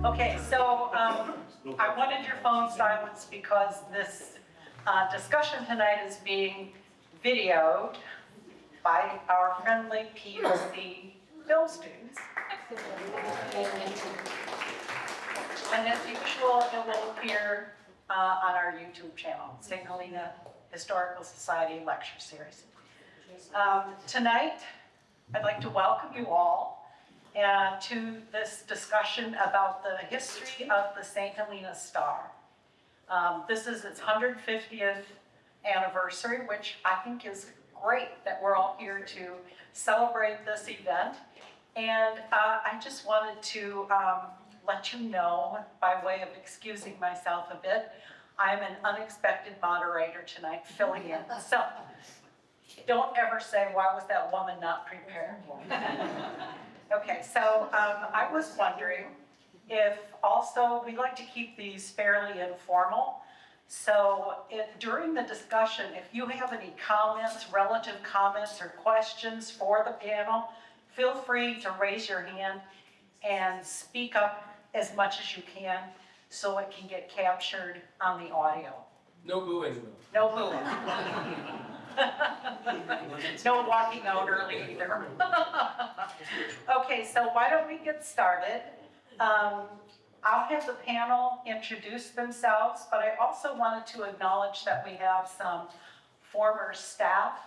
Okay, so I wanted your phone silenced because this discussion tonight is being videoed by our friendly PUC film students. And as usual, it will appear on our YouTube channel, St. Helena Historical Society Lecture Series. Tonight, I'd like to welcome you all to this discussion about the history of the St. Helena Star. This is its 150th anniversary, which I think is great that we're all here to celebrate this event. And I just wanted to let you know, by way of excusing myself a bit, I'm an unexpected moderator tonight, filling in. So don't ever say, why was that woman not prepared? Okay, so I was wondering if also, we like to keep these fairly informal. So during the discussion, if you have any comments, relative comments or questions for the panel, feel free to raise your hand and speak up as much as you can so it can get captured on the audio. No booing. No booing. No walking out early either. Okay, so why don't we get started? I'll have the panel introduce themselves, but I also wanted to acknowledge that we have some former staff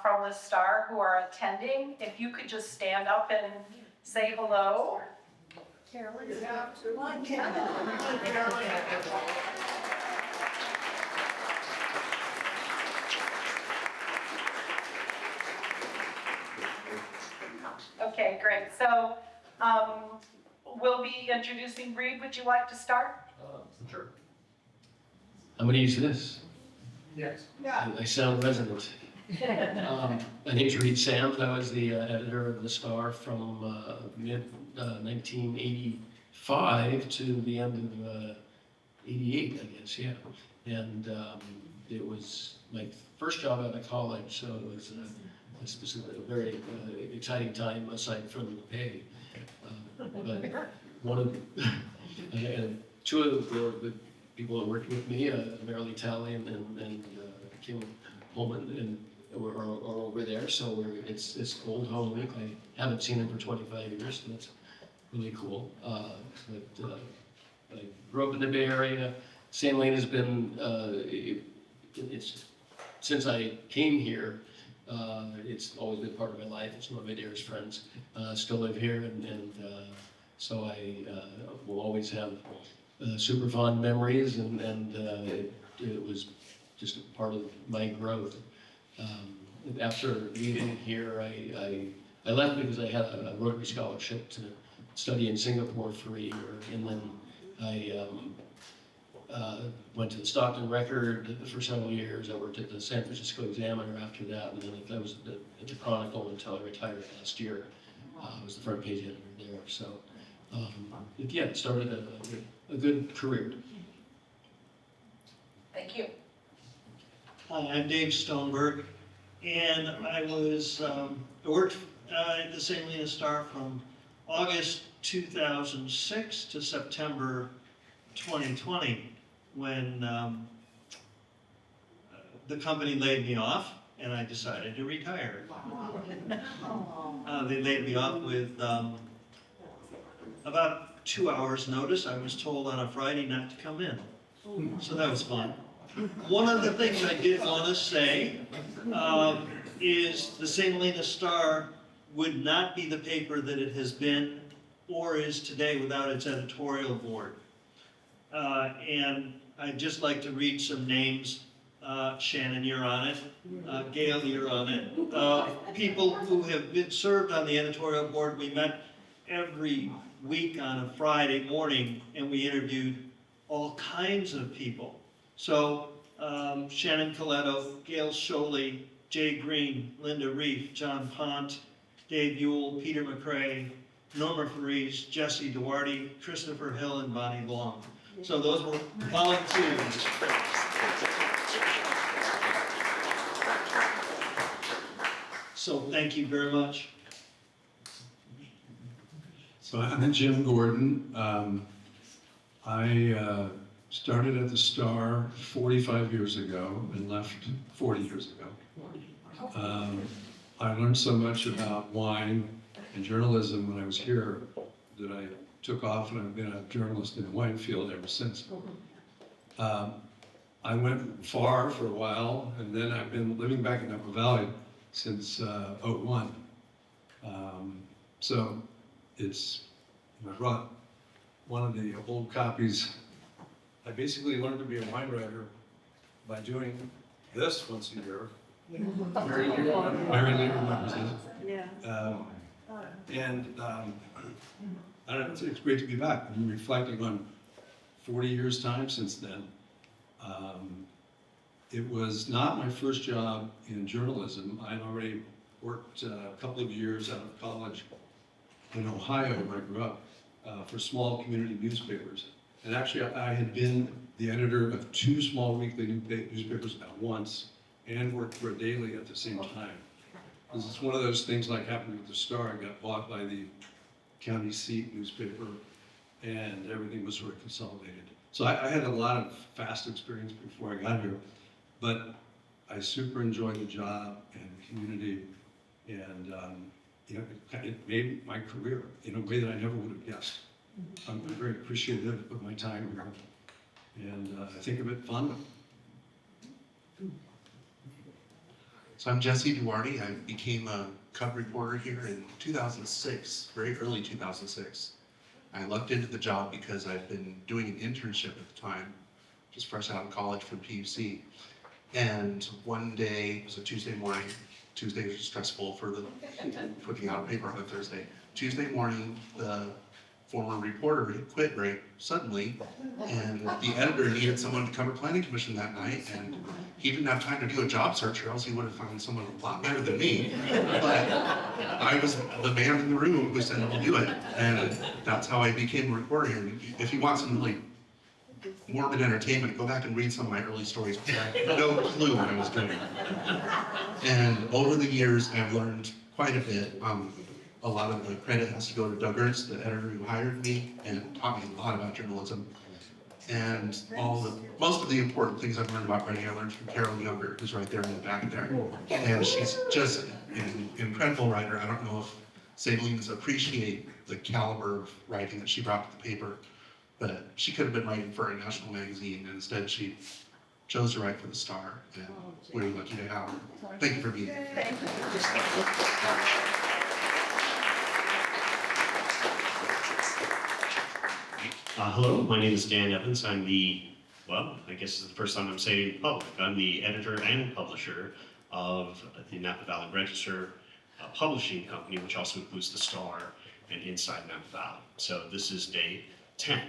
from the Star who are attending. If you could just stand up and say hello. Carolyn. Okay, great. So we'll be introducing Reid. Would you like to start? Sure. I'm going to use this. Yes. Yeah. I sound resonant. My name's Reid Sams. I was the editor of the Star from mid-1985 to the end of 88, I guess, yeah. And it was my first job out of college, so it was a very exciting time aside from the pay. But one of two of the people that worked with me, Marilee Talley and Kim Holman, and are over there. So it's Old Home Week. I haven't seen them for 25 years, so that's really cool. But I grew up in the Bay Area. St. Helena has been it's since I came here. It's always been part of my life. It's one of my dearest friends. Still live here, and so I will always have super fond memories, and it was just a part of my growth. After leaving here, I left because I had a Rotary scholarship to study in Singapore for a year, and then I went to the Stockton Record for several years. I worked at the San Francisco Examiner after that, and then I was at the Chronicle until I retired last year. I was the front page editor there. So, yeah, it started a good career. Thank you. Hi, I'm Dave Stoneberg, and I worked at the St. Helena Star from August 2006 to September 2020, when the company laid me off, and I decided to retire. They laid me off with about 2 hours notice. I was told on a Friday not to come in, so that was fun. One of the things I did want to say is the St. Helena Star would not be the paper that it has been or is today without its editorial board. And I'd just like to read some names. Shannon, you're on it. Gail, you're on it. People who have been served on the editorial board. We met every week on a Friday morning, and we interviewed all kinds of people. So Shannon Coletto, Gail Sholey, Jay Green, Linda Reef, John Pont, Dave Ewell, Peter McCrae, Norma Faries, Jesse Duarte, Christopher Hill, and Bonnie Long. So those were volunteers. So thank you very much. So I'm Jim Gordon. I started at the Star 45 years ago and left 40 years ago. I learned so much about wine and journalism when I was here that I took off, and I've been a journalist in the wine field ever since. I went far for a while, and then I've been living back in Napa Valley since '01. So I brought one of the old copies. I basically learned to be a wine writer by doing this once a year. Mary Lee remembers this. Yeah. I don't know, it's great to be back. I'm reflecting on 40 years' time since then. It was not my first job in journalism. I'd already worked a couple of years out of college in Ohio, where I grew up, for small community newspapers. And actually, I had been the editor of 2 small weekly newspapers at once and worked for a daily at the same time. This is one of those things like happened with the Star. I got bought by the county seat newspaper, and everything was sort of consolidated. So I had a lot of fast experience before I got here, but I super enjoyed the job and the community, and it made my career in a way that I never would have guessed. I'm very appreciative of my time here, and I think of it fondly. So I'm Jesse Duarte. I became a cub reporter here in 2006, very early 2006. I lucked into the job because I'd been doing an internship at the time, just fresh out of college from PUC. And one day, it was a Tuesday morning. Tuesday was stressful for the putting out a paper on a Thursday. Tuesday morning, the former reporter had quit very suddenly, and the editor needed someone to cover planning commission that night, and he didn't have time to do a job search, or else he would have found someone a lot better than me. But I was the man in the room who said, "I'll do it," and that's how I became a reporter here. If you want some really morbid entertainment, go back and read some of my early stories. I had no clue what I was doing. And over the years, I've learned quite a bit. A lot of the credit has to go to Doug Ernst, the editor who hired me and taught me a lot about journalism. And most of the important things I've learned about writing, I learned from Carol Younger, who's right there in the back there. And she's just an incredible writer. I don't know if Sabines appreciate the caliber of writing that she brought to the paper, but she could have been writing for a national magazine, and instead she chose to write for the Star, and we're lucky to have her. Thank you for being here. Thank you. Hello, my name is Dan Evans. I'm the, well, I guess it's the first time I'm saying it in public. I'm the editor and publisher of the Napa Valley Register publishing company, which also includes the Star and Inside Napa Valley. So this is day 10.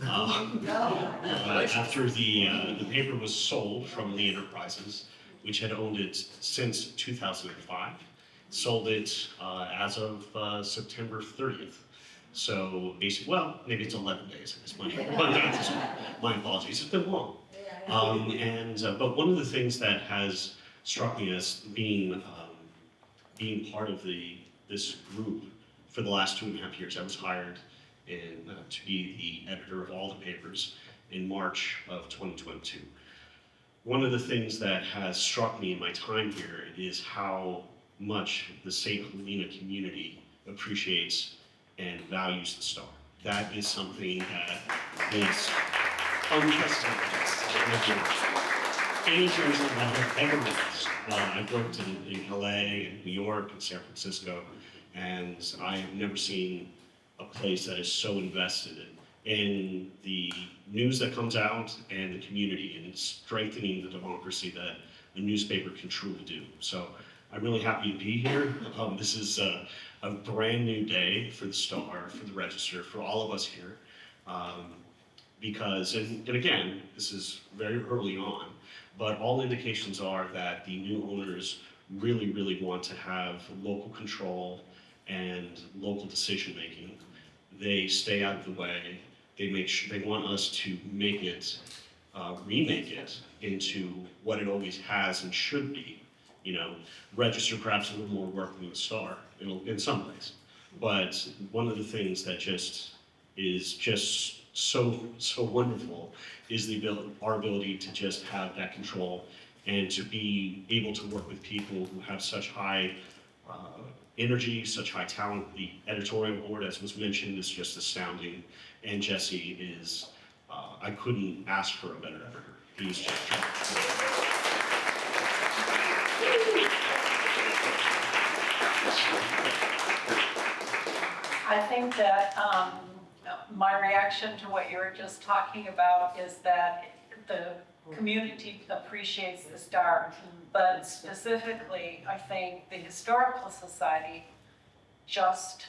After the paper was sold from Lee Enterprises, which had owned it since 2005, sold it as of September 30th. So basically, well, maybe it's 11 days. My apologies. It's been long. But one of the things that has struck me as being part of this group for the last 2.5 years, I was hired to be the editor of all the papers in March of 2022. One of the things that has struck me in my time here is how much the St. Helena community appreciates and values the Star. That is something that is unprecedented. Any journalism I have ever witnessed. I've worked in LA and New York and San Francisco, and I have never seen a place that is so invested in the news that comes out and the community, and strengthening the democracy that a newspaper can truly do. So I'm really happy to be here. This is a brand new day for the Star, for the Register, for all of us here. Because, and again, this is very early on, but all indications are that the new owners really, really want to have local control and local decision-making. They stay out of the way. They make sure, they want us to make it, remake it into what it always has and should be. You know, Register perhaps a little more work than the Star in some ways. But one of the things that is just so wonderful is our ability to just have that control and to be able to work with people who have such high energy, such high talent. The editorial board, as was mentioned, is just astounding. And Jesse is, I couldn't ask for a better editor. He's just I think that my reaction to what you were just talking about is that the community appreciates the Star, but specifically, I think the Historical Society just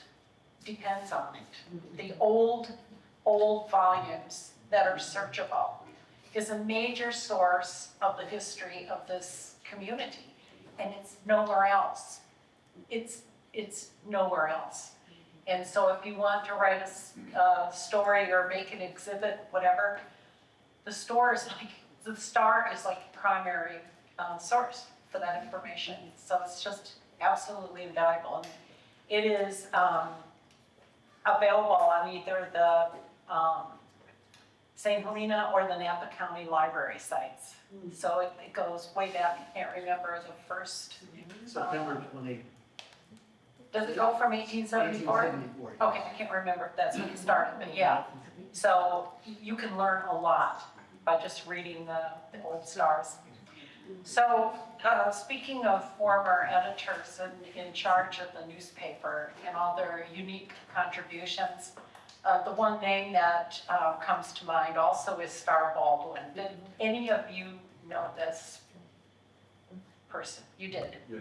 depends on it. The old volumes that are searchable is a major source of the history of this community, and it's nowhere else. It's nowhere else. And so if you want to write a story or make an exhibit, whatever, the Star is like a primary source for that information. So it's just absolutely invaluable. And it is available on either the St. Helena or the Napa County Library sites. So it goes way back. I can't remember the first. September 20. Does it go from 1874? Okay, I can't remember if that's when it started, but yeah. So you can learn a lot by just reading the old stars. So speaking of former editors in charge of the newspaper and all their unique contributions, the one name that comes to mind also is Star Baldwin. Did any of you know this person? You did? Yeah.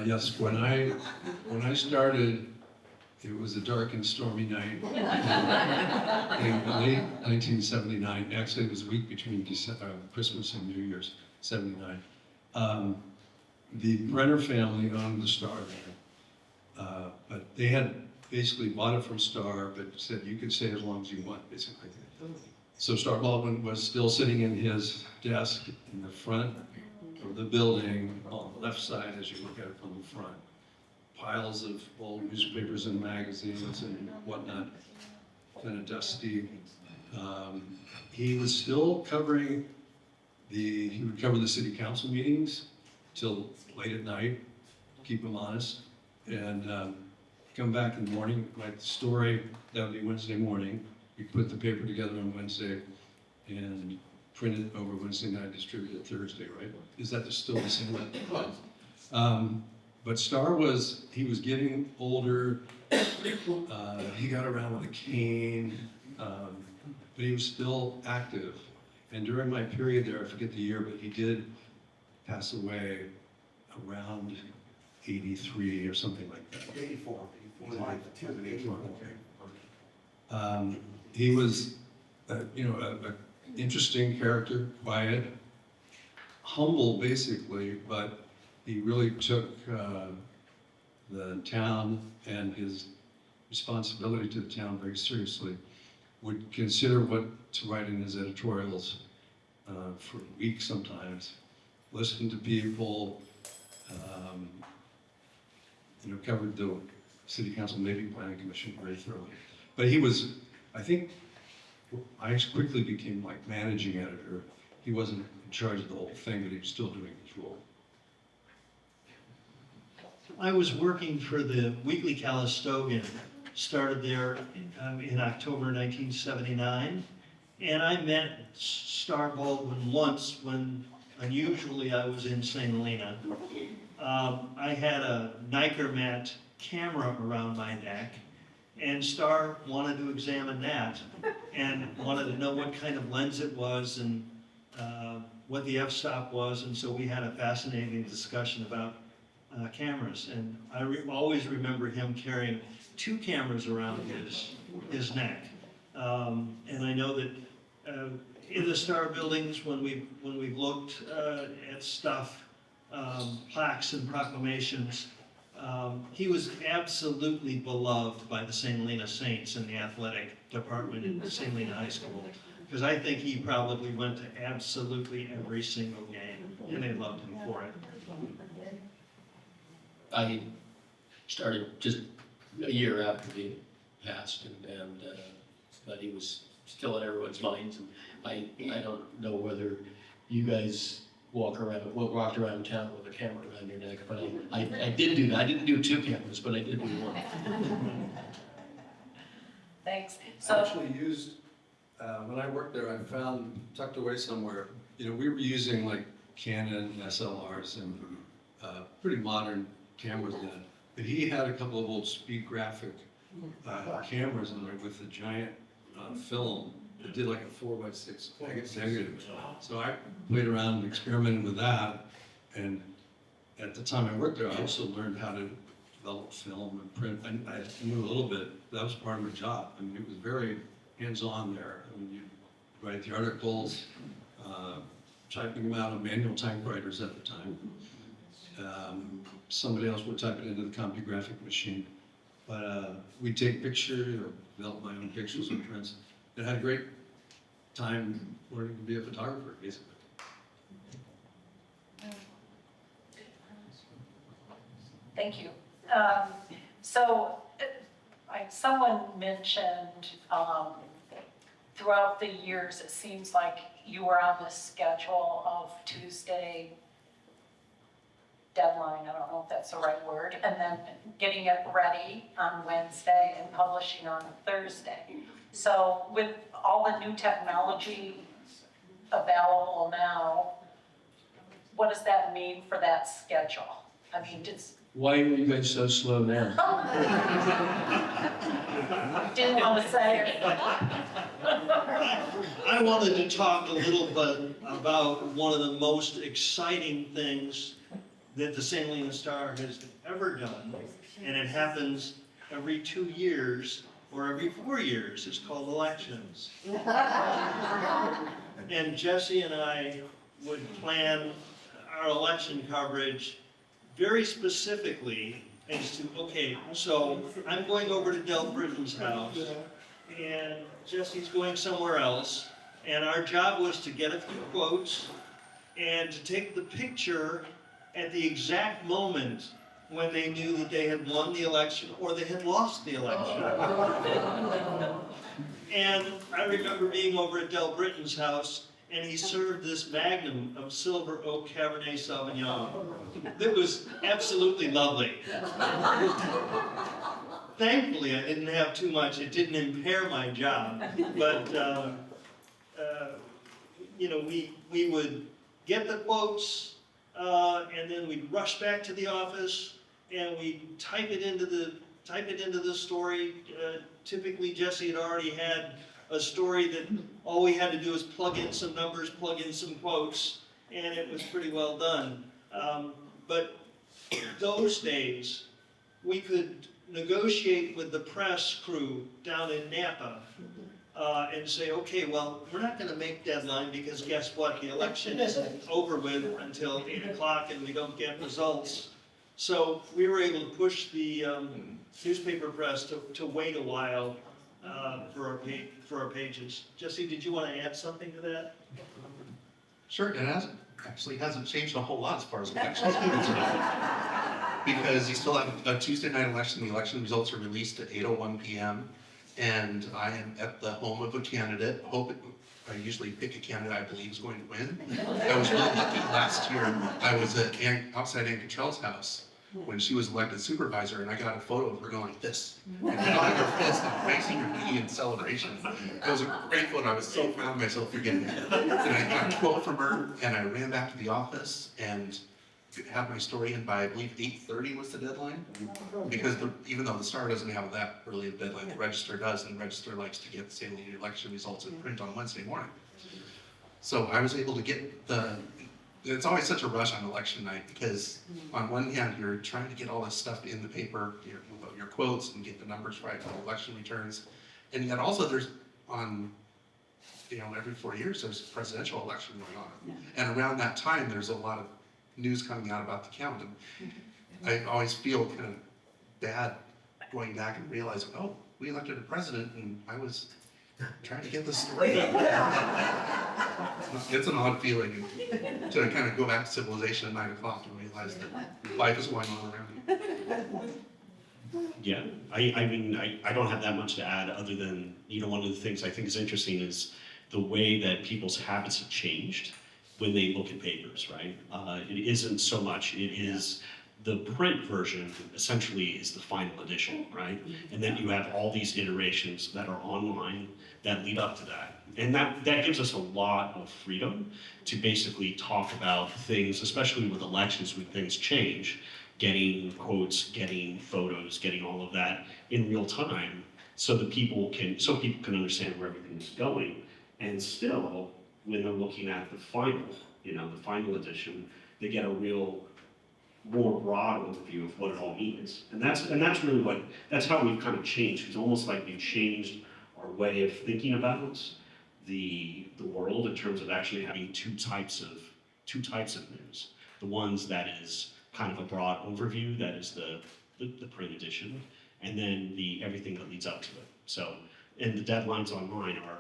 Yes, when I started, it was a dark and stormy night in late 1979. Actually, it was a week between Christmas and New Year's, 79. The Brenner family owned the Star there, but they had basically bought it from Star, but said you could stay as long as you want, basically. So Star Baldwin was still sitting in his desk in the front of the building on the left side as you look at it from the front. Piles of old newspapers and magazines and whatnot, kind of dusty. He was still covering he would cover the city council meetings till late at night, keep him honest, and come back in the morning, write the story. That would be Wednesday morning. We put the paper together on Wednesday and print it over Wednesday night, distribute it Thursday, right? Is that still the same way? But Star he was getting older. He got around with a cane, but he was still active. And during my period there, I forget the year, but he did pass away around 83 or something like that. 84. Okay. He was, an interesting character, quiet, humble basically, but he really took the town and his responsibility to the town very seriously. Would consider what to write in his editorials for weeks sometimes. Listened to people, covered the City Council, maybe Planning Commission very thoroughly. But he was, I think, I quickly became like managing editor. He wasn't in charge of the whole thing, but he was still doing his role. I was working for the Weekly Calistogan, started there in October 1979, and I met Star Baldwin once when unusually I was in St. Helena. I had a Niker mat camera around my neck, and Star wanted to examine that and wanted to know what kind of lens it was and what the f-stop was, and so we had a fascinating discussion about cameras. And I always remember him carrying 2 cameras around his neck. And I know that in the Star buildings, when we've looked at stuff, plaques and proclamations, he was absolutely beloved by the St. Helena Saints in the athletic department in St. Helena High School, because I think he probably went to absolutely every single game, and they loved him for it. I started just a year after he passed, but he was still in everyone's minds. And I don't know whether you guys walked around town with a camera around your neck, but I did do that. I didn't do 2 cameras, but I did do 1. Thanks. I So, actually used, when I worked there, I found tucked away somewhere, we were using like Canon SLRs and pretty modern cameras then. But he had a couple of old speed graphic cameras in there with a giant film that did like a 4x6 negative. So I played around and experimented with that. And at the time I worked there, I also learned how to develop film and print. I knew a little bit. That was part of my job. I mean, it was very hands-on there. I mean, you write the articles, typing them out on manual typewriters at the time. Somebody else would type it into the CompuGraphic machine. But we'd take pictures or develop my own pictures and prints. I had a great time learning to be a photographer, basically. thank you. Someone mentioned throughout the years, it seems like you were on the schedule of Tuesday deadline, I don't know if that's the right word, and then getting it ready on Wednesday and publishing on Thursday. So with all the new technology available now, what does that mean for that schedule? I mean, Why are you guys so slow now? didn't want to say it. I wanted to talk a little bit about one of the most exciting things that the St. Helena Star has ever done, and it happens every 2 years or every 4 years. It's called elections. And Jesse and I would plan our election coverage very specifically as to, okay, so I'm going over to Del Britton's house, and Jesse's going somewhere else, and our job was to get a few quotes and to take the picture at the exact moment when they knew that they had won the election or they had lost the election. And I remember being over at Del Britton's house, and he served this magnum of Silver Oak Cabernet Sauvignon. It was absolutely lovely. Thankfully, I didn't have too much. It didn't impair my job. But, we would get the quotes, and then we'd rush back to the office, and we'd type it into the story. Typically, Jesse had already had a story that all we had to do was plug in some numbers, plug in some quotes, and it was pretty well done. But those days, we could negotiate with the press crew down in Napa and say, okay, well, we're not going to make deadline because guess what? The election isn't over with until 8 o'clock and we don't get results. So we were able to push the newspaper press to wait a while for our pages. Jesse, did you want to add something to that? Sure, it hasn't changed a whole lot as far as elections are concerned. Because you still have a Tuesday night election, the election results are released at 8:01 p.m. And I am at the home of a candidate, I usually pick a candidate I believe is going to win. I was really lucky last year, I was outside Ann Cottrell's house when she was elected supervisor, and I got a photo of her going like this. And I her fist and raising her knee in celebration. It was a great photo. I was so proud of myself for getting it. And I got a quote from her, and I ran back to the office and had my story in by, I believe, 8:30 was the deadline. Because even though the Star doesn't have that early a deadline, the Register does, and the Register likes to get the St. Helena election results in print on Wednesday morning. So I was able to get it's always such a rush on election night because on one hand, you're trying to get all this stuff in the paper, your quotes and get the numbers right on election returns. And yet also there's every 4 years, there's a presidential election going on. And around that time, there's a lot of news coming out about the count. And I always feel kind of bad going back and realizing, oh, we elected a president and I was trying to get this story. It's an odd feeling to kind of go back to civilization at 9 o'clock and realize that life is going on around you. Yeah, I mean, I don't have that much to add other than, one of the things I think is interesting is the way that people's habits have changed when they look at papers, right? It isn't so much, it is the print version essentially is the final edition, right? And then you have all these iterations that are online that lead up to that. And that gives us a lot of freedom to basically talk about things, especially with elections when things change, getting quotes, getting photos, getting all of that in real time so people can understand where everything's going. And still, when they're looking at the final edition, they get a real more broad overview of what it all means. And that's really that's how we've kind of changed. It's almost like we've changed our way of thinking about the world in terms of actually having two types of news. The ones that is kind of a broad overview, that is the print edition, and then everything that leads up to it. So, and the deadlines online are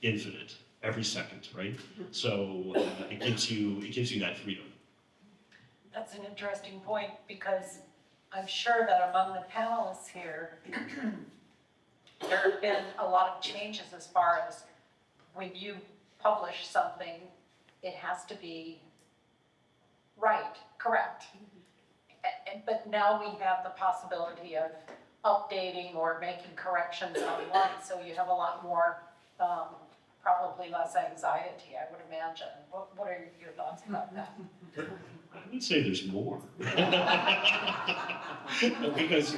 infinite every second, right? So it gives you that freedom. That's an interesting point, because I'm sure that among the panelists here, there have been a lot of changes as far as when you publish something, it has to be right, correct. But now we have the possibility of updating or making corrections online, so you have a lot more, probably less anxiety, I would imagine. What are your thoughts about that? I would say there's more. because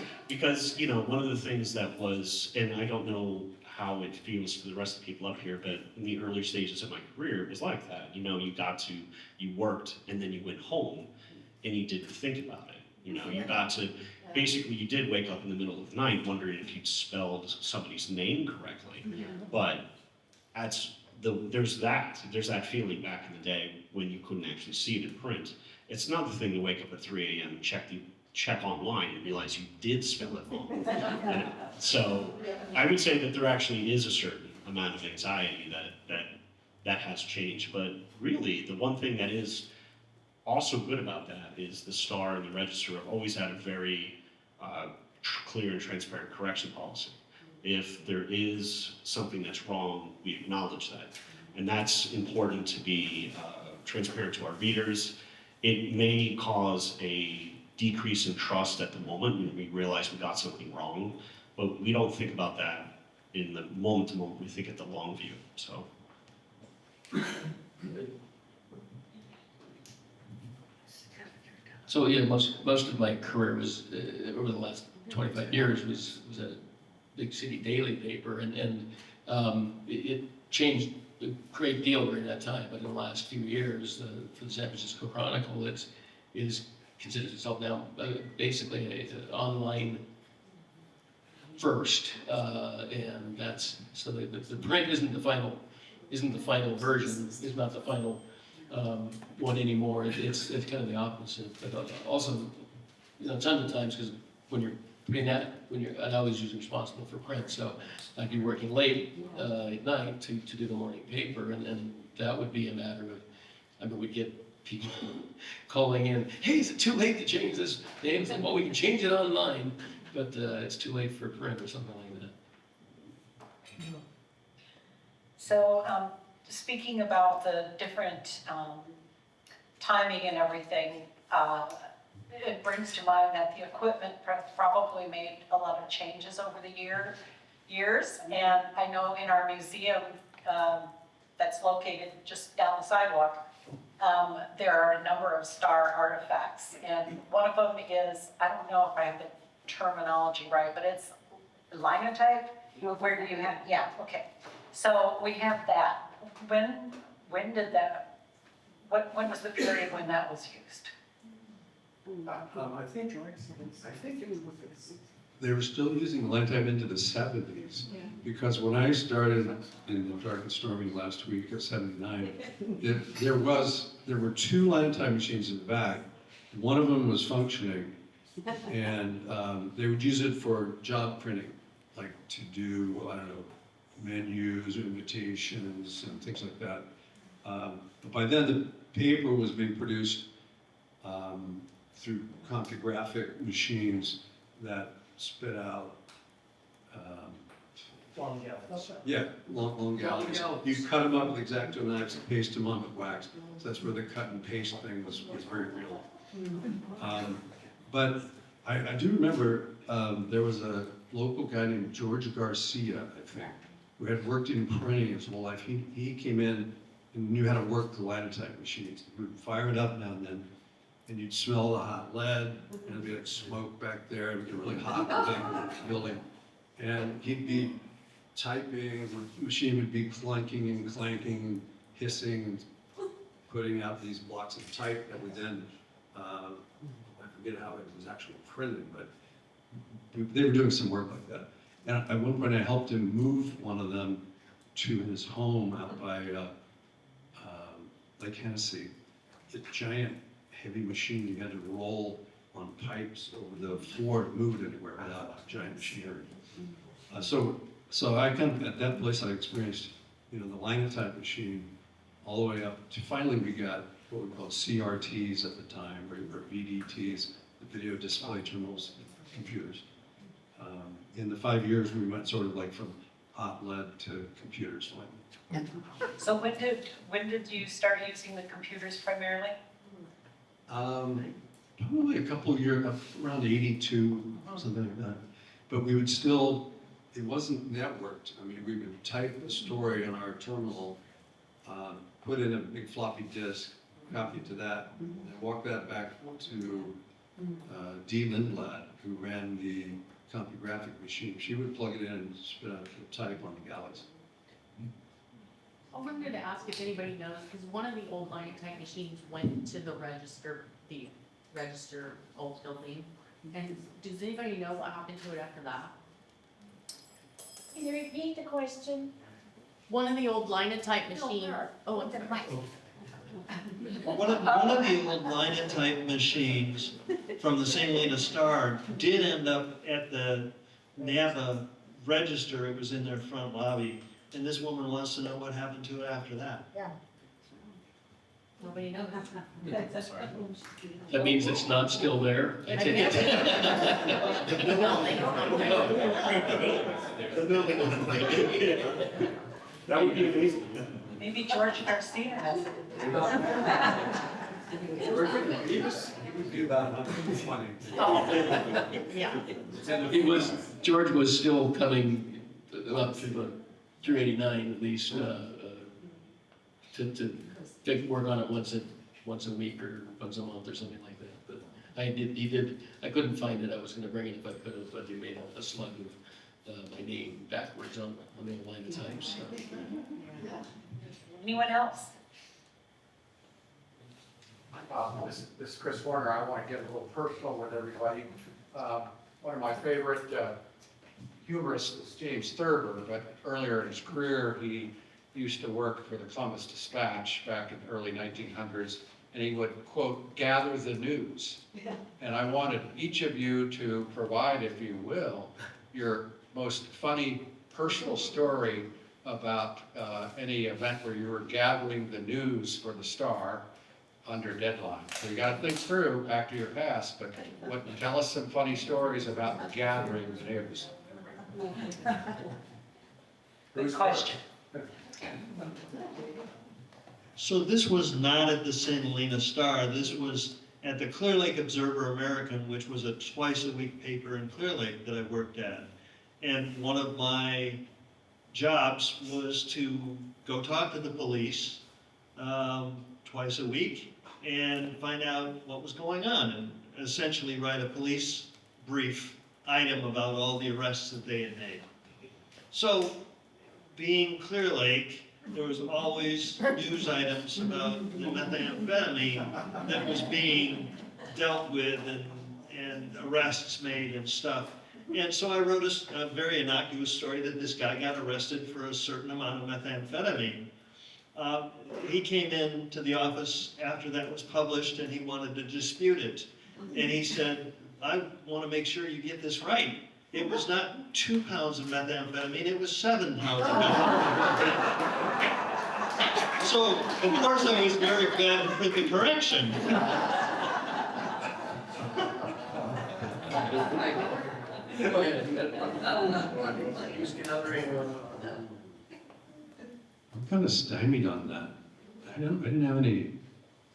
one of the things that was, and I don't know how it feels to the rest of the people up here, but in the earlier stages of my career, it was like that. You worked and then you went home and you didn't think about it. You got to, basically you did wake up in the middle of the night wondering if you'd spelled somebody's name correctly. But there's that feeling back in the day when you couldn't actually see it in print. It's another thing to wake up at 3 a.m. and check online and realize you did spell it wrong. So I would say that there actually is a certain amount of anxiety that has changed. But really, the one thing that is also good about that is the Star and the Register have always had a very clear and transparent correction policy. If there is something that's wrong, we acknowledge that. And that's important to be transparent to our readers. It may cause a decrease in trust at the moment when we realize we got something wrong, but we don't think about that in the moment to moment, we think at the long view, so. So yeah, most of my career was over the last 25 years was a big city daily paper, and it changed a great deal during that time. But in the last few years, for the San Francisco Chronicle, it considers itself now basically an online first, and that's so the print isn't the final version, is not the final one anymore. It's kind of the opposite. But also, tons of times, because when you're doing that, I'd always usually responsible for print, so I'd be working late at night to do the morning paper, and that would be a matter of, we'd get people calling in, hey, is it too late to change this name? It's like, well, we can change it online, but it's too late for print or something like that. So, speaking about the different timing and everything, it brings to mind that the equipment probably made a lot of changes over the years. And I know in our museum that's located just down the sidewalk, there are a number of Star artifacts. And one of them is, I don't know if I have the terminology right, but it's linotype, where you have, yeah, okay. So we have that. When did that, when was the period when that was used? I think it was. They were still using linotype into the 70s, because when I started in the Dark and Stormy last week of 79, there were two linotype machines in the back. One of them was functioning, and they would use it for job printing, like to do, I don't know, menus or invitations and things like that. But by then, the paper was being produced through computographic machines that spit out, Long gallons. yeah, long gallons. You cut them up with X-Acto knives and paste them on with wax. So that's where the cut and paste thing was very real. But I do remember, there was a local guy named George Garcia, I think, who had worked in printing his whole life. He came in and knew how to work the linotype machines. He would fire it up now and then, and you'd smell the hot lead, and it'd be like smoke back there, it would get really hot in the building. And he'd be typing, the machine would be clunking and clanking and hissing and putting out these blocks of type that would then, I forget how it was actually printed, but they were doing some work like that. And at one point I helped him move one of them to his home out by Lake Hennessy. A giant heavy machine you had to roll on pipes over the floor to move it anywhere without giant machinery. So I kind of, at that place I experienced, the linotype machine all the way up to finally we got what we called CRTs at the time, or VDTs, the video display terminals, computers. In the 5 years, we went sort of like from hot lead to computers finally. So when did you start using the computers primarily? Probably a couple of years, around 82, something like that. But we would still, it wasn't networked. I mean, we would type the story on our terminal, put in a big floppy disk, copy it to that, and walk that back to Dee Lindblad, who ran the CompuGraphic machine. She would plug it in and spit out the type on the galleys. I wanted to ask if anybody knows, because one of the old linotype machines went to the register old building. And does anybody know what happened to it after that? Can you repeat the question? One of the old linotype machines. Oh, I'm The sorry. mic. One of the old linotype machines from the St. Helena Star did end up at the NAVA register. It was in their front lobby. And this woman wants to know what happened to it after that. Nobody knows. That means it's not still there? I take it. No, they don't. That would be amazing. Maybe George Garcia has it. He would do about 120. Yeah. George was still coming up through 89 at least, to work on it once a week or once a month or something like that. But I couldn't find it. I was gonna bring it if I could have, but he made a slug of my name backwards on the line of types. So. Anyone else? This is Chris Warner. I want to get a little personal with everybody. One of my favorite humorists is James Thurber, but earlier in his career, he used to work for the Columbus Dispatch back in the early 1900s, and he would, quote, gather the news. And I wanted each of you to provide, if you will, your most funny personal story about any event where you were gathering the news for the Star under deadline. So you got to think through back to your past, but tell us some funny stories about gathering the news. Good question. So this was not at the St. Helena Star. This was at the Clear Lake Observer American, which was a twice-a-week paper in Clear Lake that I worked at. And one of my jobs was to go talk to the police twice a week and find out what was going on and essentially write a police brief item about all the arrests that they had made. So, being Clear Lake, there was always news items about the methamphetamine that was being dealt with and arrests made and stuff. And so I wrote a very innocuous story that this guy got arrested for a certain amount of methamphetamine. He came into the office after that was published and he wanted to dispute it. And he said, I want to make sure you get this right. It was not 2 pounds of methamphetamine, it was 7 pounds of methamphetamine. So, of course, I was very glad for the correction. I'm kind of stymied on that. I didn't have anything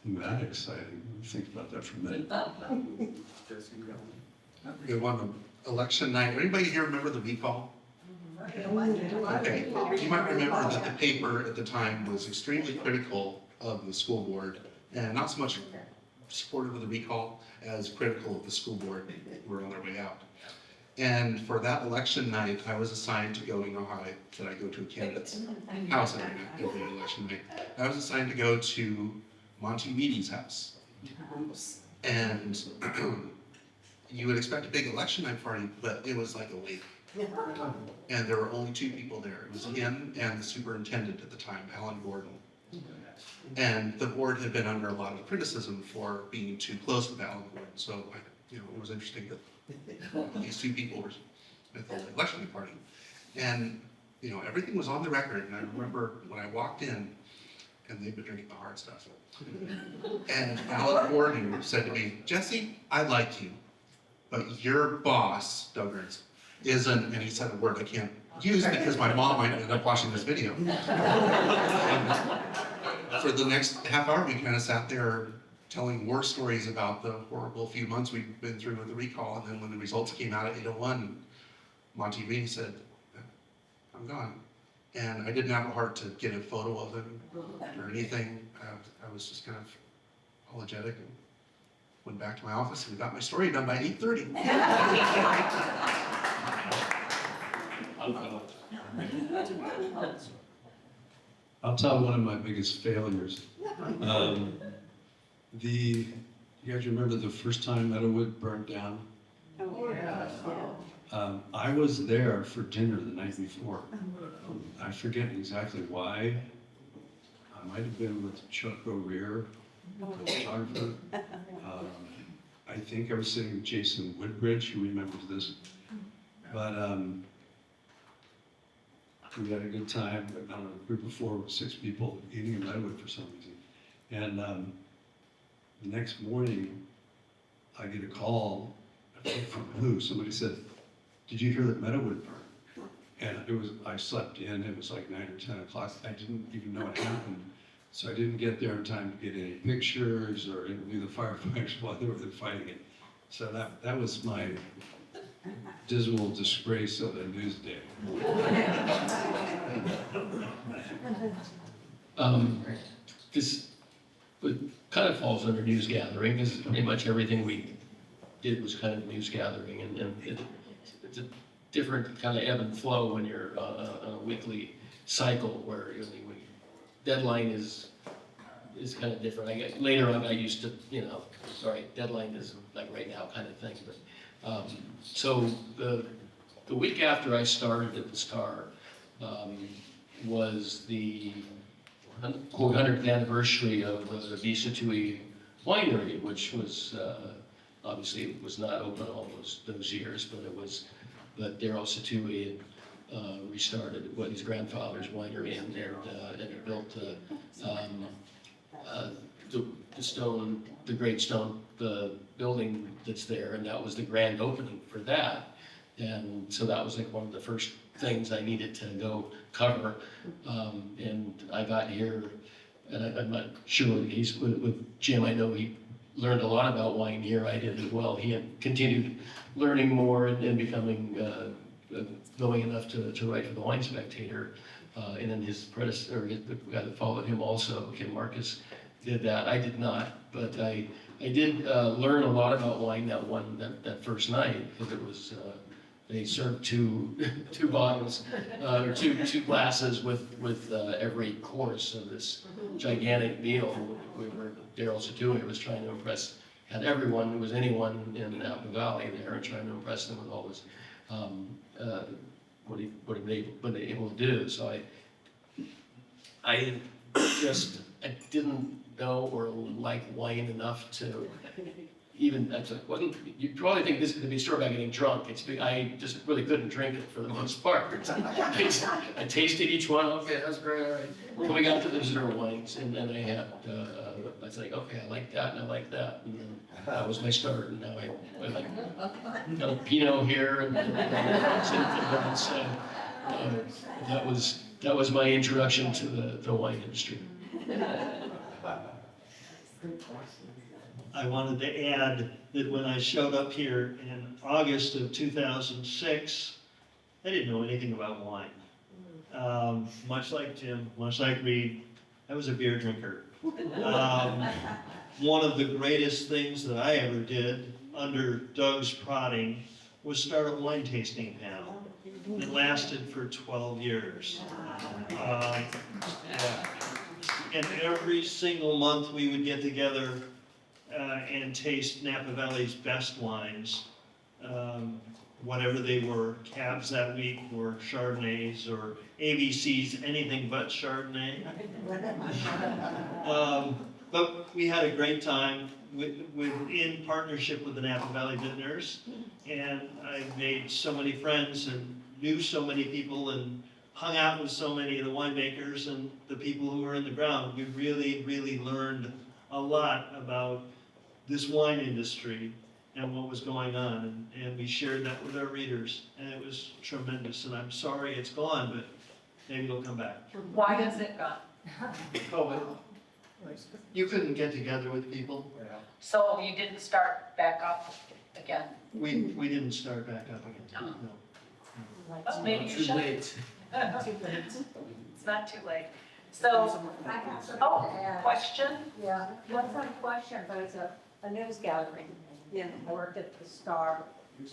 that exciting. Let me think about that for a minute. Good one. Election night. Anybody here remember the recall? Okay, you might remember that the paper at the time was extremely critical of the school board, and not so much supportive of the recall as critical of the school board who were on their way out. And for that election night, I was assigned to go, you know how I go to a candidate's house every election night. I was assigned to go to Monty Reedy's house. And you would expect a big election night party, but it was like a wake. And there were only two people there. It was him and the superintendent at the time, Alan Gordon. And the board had been under a lot of criticism for being too close with Alan Gordon. So, it was interesting that these two people were at the election party. And, everything was on the record. And I remember when I walked in, and they'd been drinking the hard stuff. And Alan Gordon said to me, "Jesse, I like you, but your boss, Doug Ernst, isn't," and he said a word I can't use because my mom might end up watching this video. For the next half hour, we kind of sat there telling war stories about the horrible few months we've been through with the recall, and then when the results came out at 8:01, Monty Reedy said, "I'm gone." And I didn't have a heart to get a photo of him or anything. I was just kind of apologetic and went back to my office and got my story done by 8:30. I'll tell one of my biggest failures. You guys remember the first time Meadowood burned down? I was there for dinner the night before. I forget exactly why. I might have been with Chuck O'Rear, the photographer. I think I was sitting with Jason Woodbridge, who remembers this. But we had a good time. I don't know, a group of 4 or 6 people eating in Meadowood for some reason. And the next morning, I get a call from who? Somebody said, "Did you hear that Meadowood burned?" And I slept in, it was like 9 or 10 o'clock. I didn't even know it happened. So I didn't get there in time to get any pictures or interview the firefighters while they were fighting it. So that was my dismal disgrace of the news day. This kind of falls under news gathering, because pretty much everything we did was kind of news gathering, and it's a different kind of ebb and flow when you're on a weekly cycle where deadline is kind of different. Later on, I used to, deadline is like right now kind of thing. But so the week after I started at the Star was the 100th anniversary of the Visatui winery, which was obviously it was not open all those years, but Darryl Situi had restarted what his grandfather's winery, and it built the great stone building that's there, and that was the grand opening for that. And so that was like one of the first things I needed to go cover. And I got here, and I'm not sure he's with Jim. I know he learned a lot about wine here. I did as well. He had continued learning more and becoming knowing enough to write for the Wine Spectator. And then his predecessor, the guy that followed him also, Kim Marcus, did that. I did not, but I did learn a lot about wine that first night, because it was they served two bottles or two glasses with every course of this gigantic meal. Where Darryl Situi was trying to impress, had everyone who was anyone in Napa Valley there, and trying to impress them with all this what he been able to do. So I didn't know or like wine enough to even, you probably think this is gonna be a story about getting drunk. I just really couldn't drink it for the most part. I tasted each one, okay, that's great, all right. Then we got to the dessert wines, and then I had, I was like, okay, I like that, and I like that, and then that was my start, and now I like, got a Pinot here, and so, that was my introduction to the wine industry. I wanted to add that when I showed up here in August of 2006, I didn't know anything about wine. Much like Jim, much like Reed, I was a beer drinker. One of the greatest things that I ever did under Doug's prodding was start a wine tasting panel. It lasted for 12 years. And every single month we would get together and taste Napa Valley's best wines, whatever they were, cabs that week, or Chardonnays, or ABCs, anything but Chardonnay. But we had a great time in partnership with the Napa Valley Vintners, and I made so many friends and knew so many people and hung out with so many of the winemakers and the people who were in the ground. We really, really learned a lot about this wine industry and what was going on, and we shared that with our readers, and it was tremendous. And I'm sorry it's gone, but maybe it'll come back. Why is it gone? COVID. You couldn't get together with people. So you didn't start back up again? We didn't start back up again. No. Well, maybe you Too should. late. It's not too late. So, question? Yeah, that's not a question, but it's a news gathering. Yeah. I worked at the Star,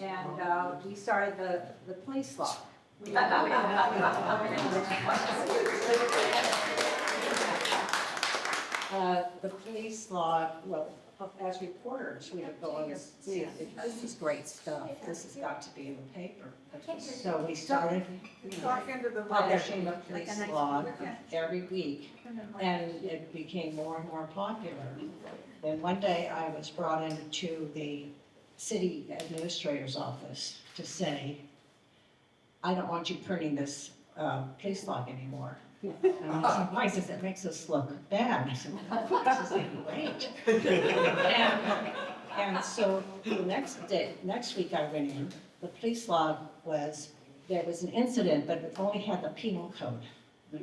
and we started the police law. The police law, well, as reporters, we would go and see, this is great stuff, this has got to be in the paper. So we started publishing the police law every week, and it became more and more popular. Then one day I was brought into the city administrator's office to say, I don't want you printing this police log anymore. And I said, why? Because it makes us look bad. I said, no, this is great. And so the next week I went in, the police log was, there was an incident, but it only had the penal code. So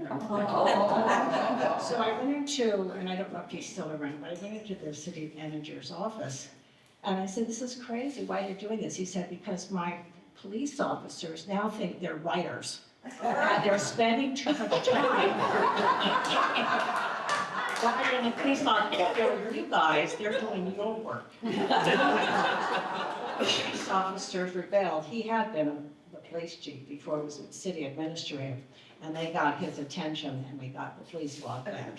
I went into, and I don't know if he's still around, but I went into the city manager's office, and I said, this is crazy, why are you doing this? He said, because my police officers now think they're writers. They're spending too much time writing a police officer. You guys, they're doing your work. Police officers rebelled. He had been the police chief before he was a city administrator, and they got his attention, and we got the police law back.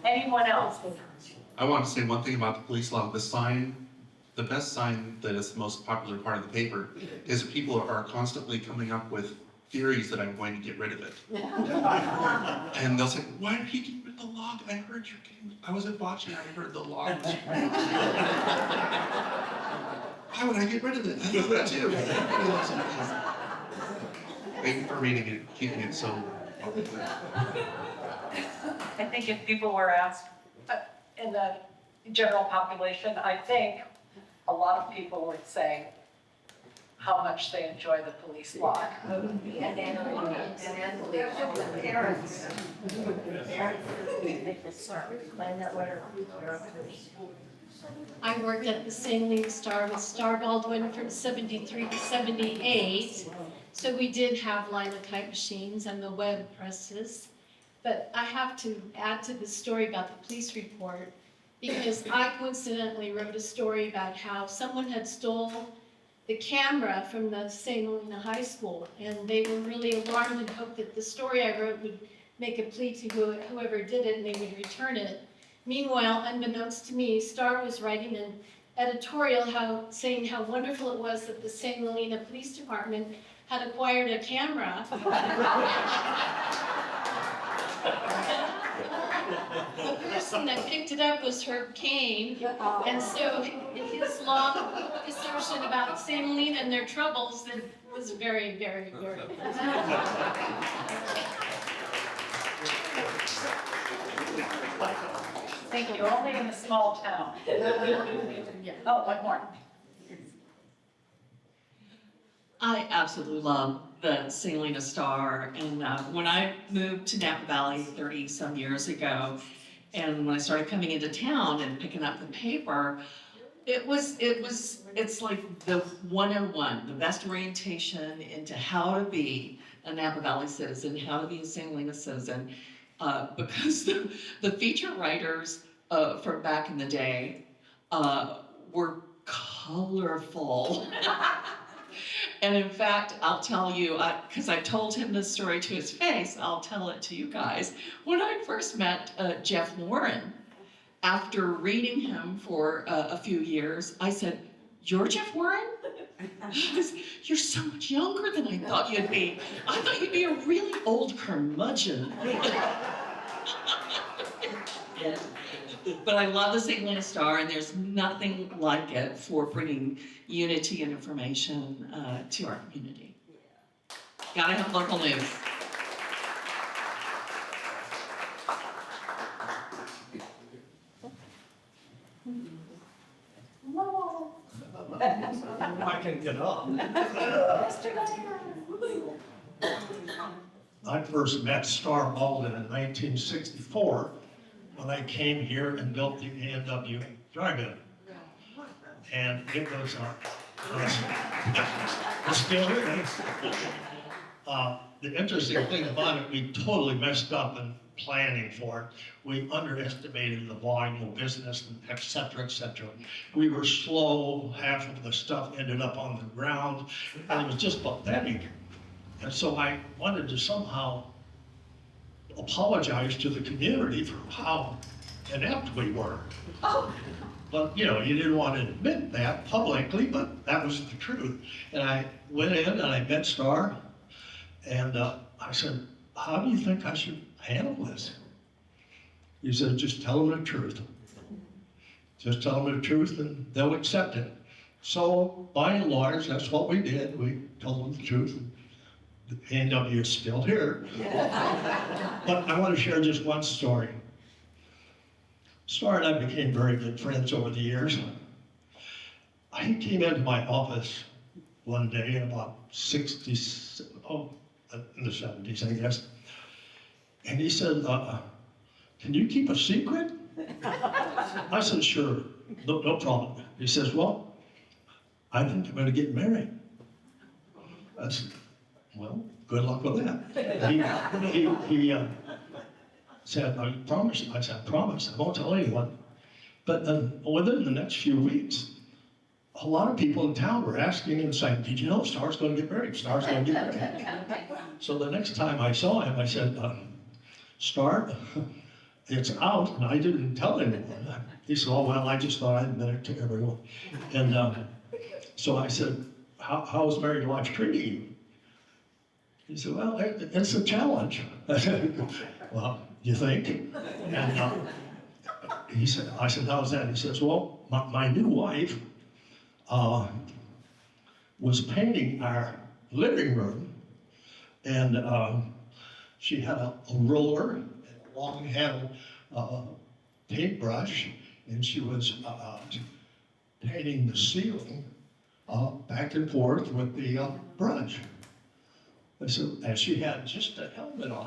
Anyone else? I want to say one thing about the police law. The sign, the best sign that is the most popular part of the paper is people are constantly coming up with theories that I'm going to get rid of it. And they'll say, why did he get rid of the log? I heard you're getting, I wasn't watching, I heard the log. Why would I get rid of it? I love that too. Thank you for reading it, keeping it so public. I think if people were asked in the general population, I think a lot of people would say how much they enjoy the police log. I worked at the Helena Star with Star Baldwin from 73 to 78. So we did have linotype machines and the web presses. But I have to add to the story about the police report because I coincidentally wrote a story about how someone had stole the camera from the St. Helena High School, and they were really alarmed and hoped that the story I wrote would make a plea to whoever did it and they would return it. Meanwhile, unbeknownst to me, Star was writing an editorial saying how wonderful it was that the St. Helena Police Department had acquired a camera. The person that picked it up was Herb Cain, and so his long discussion about St. Helena and their troubles that was very, very, very. Thank you, only in a small town. Oh, one more. I absolutely love the St. Helena Star, and when I moved to Napa Valley 30-some years ago, and when I started coming into town and picking up the paper, it's like the 101, the best orientation into how to be a Napa Valley citizen, how to be a St. Helena citizen, because the feature writers from back in the day were colorful. And in fact, I'll tell you, because I told him this story to his face, I'll tell it to you guys. When I first met Jeff Warren, after reading him for a few years, I said, "You're Jeff Warren?" He goes, "You're so much younger than I thought you'd be. I thought you'd be a really old curmudgeon." But I love the St. Helena Star, and there's nothing like it for bringing unity and information to our community. Gotta have local news. I can get up. I first met Star Malden in 1964 when I came here and built the A&W drive-in. And it was, it's still here. The interesting thing about it, we totally messed up in planning for it. We underestimated the volume of business, and et cetera, et cetera. We were slow, half of the stuff ended up on the ground, and it was just pathetic. And so I wanted to somehow apologize to the community for how inept we were. But, you know, you didn't want to admit that publicly, but that was the truth. And I went in and I met Star, and I said, "How do you think I should handle this?" He said, "Just tell them the truth. Just tell them the truth and they'll accept it." So, by and large, that's what we did. We told them the truth. The A&W is still here. But I want to share just one story. Star and I became very good friends over the years. He came into my office one day in about in the 70s, I guess. And he said, "Can you keep a secret?" I said, "Sure, no problem." He says, "Well, I think I'm going to get married." I said, "Well, good luck with that." He said, "I promise." I said, "I promise, I won't tell anyone." But within the next few weeks, a lot of people in town were asking and saying, "Did you know Star's going to get married? Star's going to get married." So the next time I saw him, I said, "Star, it's out," and I didn't tell anyone. He said, "Oh, well, I just thought I'd admit it to everyone." And so I said, how's married life treating you?" He said, "Well, it's a challenge." I said, "Well, you think?" And I said, "How's that?" He says, "Well, my new wife was painting our living room, and she had a roller and a long handle paintbrush, and she was painting the ceiling back and forth with the brush." I said, and she had just a helmet on.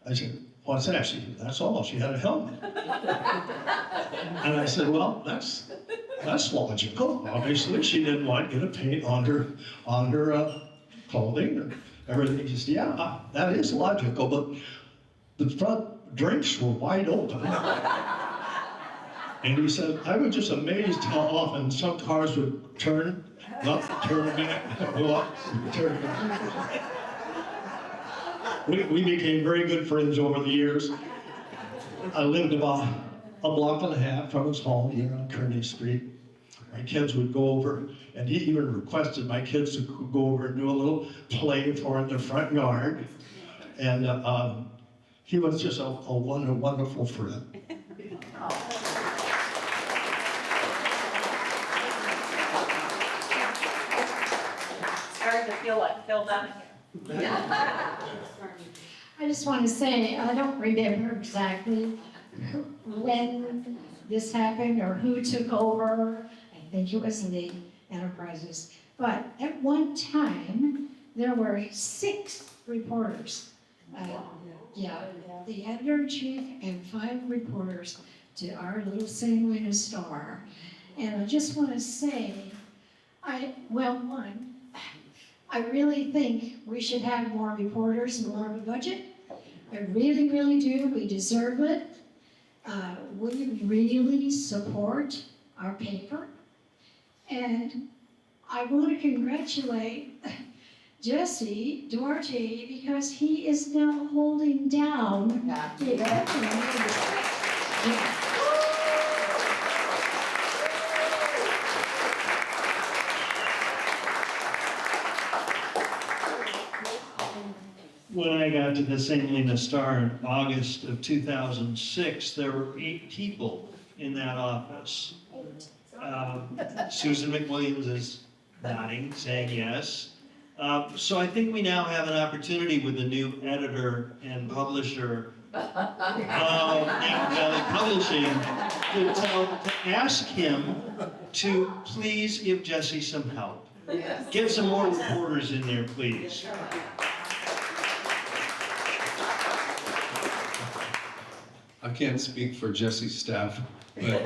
I said, "What's that?" She said, "That's all, she had a helmet." And I said, "Well, that's logical. Obviously, she didn't want to get a paint on her clothing and everything." He said, "Yeah, that is logical, but the front drapes were wide open." And he said, "I was just amazed how often some cars would turn up, turn back, go up, turn back." We became very good friends over the years. I lived about a block and a half from his home here on Kearney Street. my kids would go over, and he even requested my kids to go over and do a little play for in the front yard. And he was just a wonderful friend. Starting to feel like Phil Donahue. I just want to say, I don't remember exactly when this happened or who took over. I think it was the Enterprises. But at one time, there were 6 reporters. Yeah, the editor-in-chief and 5 reporters to our little St. Helena Star. And I just want to say, one, I really think we should have more reporters and more of a budget. I really, really do. We deserve it. We really support our paper. And I want to congratulate Jesse Duarte because he is now holding down the When I got to the St. Helena Star in August of 2006, there were 8 people in that office. Susan McWilliams is nodding, saying yes. So I think we now have an opportunity with the new editor and publisher of Apple Valley Publishing to ask him to please give Jesse some help. Get some more reporters in there, please. I can't speak for Jesse's staff, but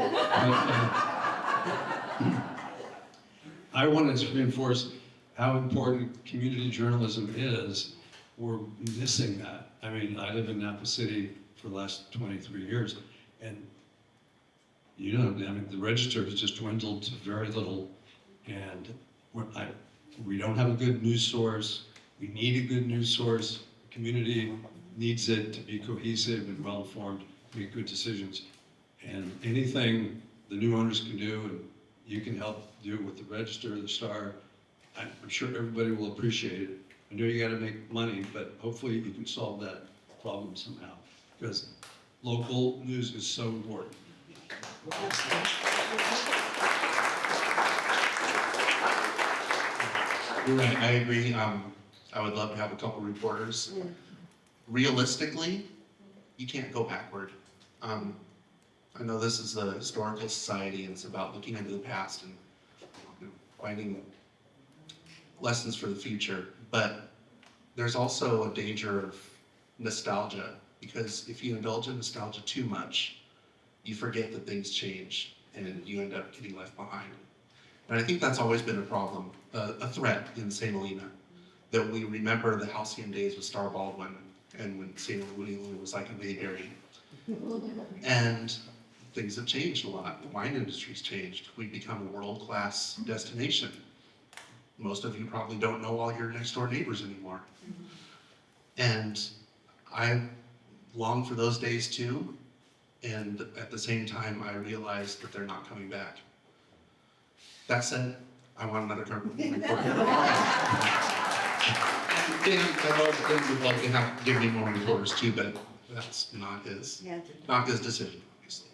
I want to reinforce how important community journalism is. We're missing that. I mean, I live in Napa City for the last 23 years, and I mean, the register has just dwindled to very little, and we don't have a good news source. We need a good news source. The community needs it to be cohesive and well-informed, make good decisions. And anything the new owners can do, and you can help do with the Register, the Star, I'm sure everybody will appreciate it. I know you gotta make money, but hopefully you can solve that problem somehow, because local news is so important. You're right, I agree. I would love to have a couple reporters. Realistically, you can't go backward. I know this is the Historical Society, and it's about looking into the past and finding lessons for the future. But there's also a danger of nostalgia, because if you indulge in nostalgia too much, you forget that things change and you end up getting left behind. And I think that's always been a problem, a threat in St. Helena, that we remember the halcyon days with Star Baldwin and when St. Helena was like a Mayberry. And things have changed a lot. The wine industry's changed. We've become a world-class destination. Most of you probably don't know all your next door neighbors anymore. And I long for those days too. And at the same time, I realize that they're not coming back. That said, I want another report. Dan, I know Dan would like to have give me more reporters too, but that's not his decision, obviously.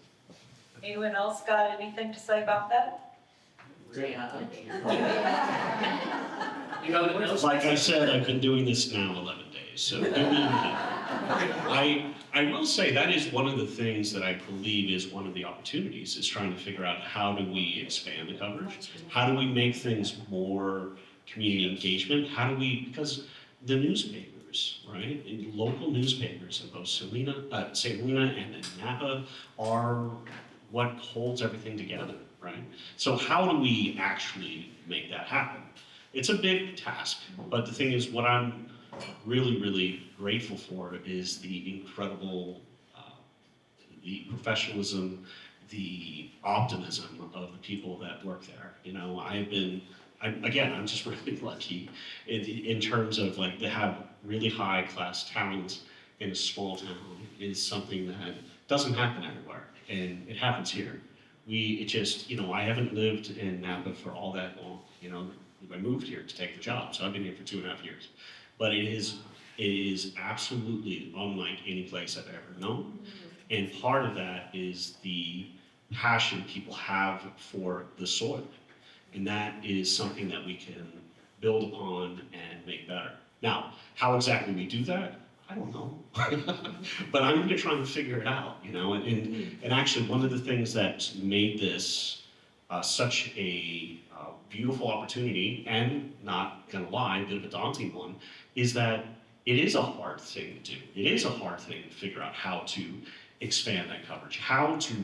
Anyone else got anything to say about that? Like I said, I've been doing this now 11 days, so give me a minute. I will say that is one of the things that I believe is one of the opportunities, is trying to figure out how do we expand the coverage? How do we make things more community engagement? How do we, because the newspapers, right? Local newspapers in both St. Helena and in Napa are what holds everything together, right? So how do we actually make that happen? It's a big task, but the thing is, what I'm really, really grateful for is the incredible, the professionalism, the optimism of the people that work there. You know, I'm just really lucky in terms of like to have really high class talent in a small town is something that doesn't happen everywhere, and it happens here. it just, I haven't lived in Napa for all that long, I moved here to take the job, so I've been here for 2.5 years. But it is absolutely unlike any place I've ever known. And part of that is the passion people have for the soil. And that is something that we can build upon and make better. Now, how exactly we do that, I don't know. But I'm going to try and figure it out, And actually, one of the things that made this such a beautiful opportunity, and not gonna lie, a bit of a daunting one, is that it is a hard thing to do. It is a hard thing to figure out how to expand that coverage, how to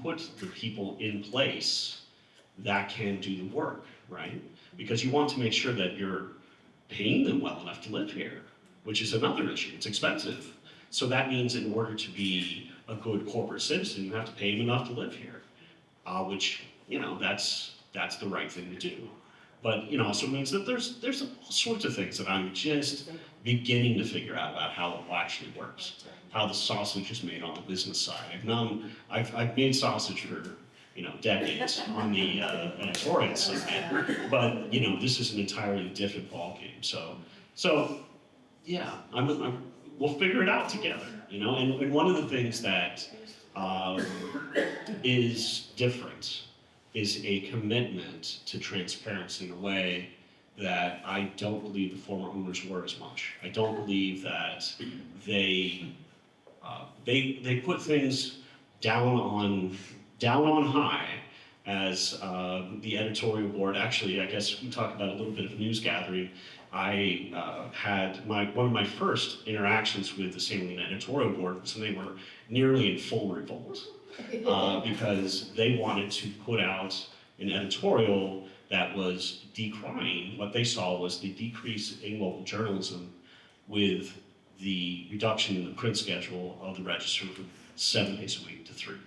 put the people in place that can do the work, right? Because you want to make sure that you're paying them well enough to live here, which is another issue. It's expensive. So that means in order to be a good corporate citizen, you have to pay them enough to live here, which, that's the right thing to do. But it also means that there's all sorts of things that I'm just beginning to figure out about how it actually works, how the sausage is made on the business side. I've made sausage for decades on the editorial side, but this is an entirely different ballgame. So yeah, we'll figure it out together, And one of the things that is different is a commitment to transparency in a way that I don't believe the former owners were as much. I don't believe that they put things down on high as the editorial board. Actually, I guess we talked about a little bit of news gathering. I had one of my first interactions with the St. Helena editorial board, so they were nearly in full revolt because they wanted to put out an editorial that was decrying what they saw was the decrease in local journalism with the reduction in the print schedule of the Register from 7 days a week to 3.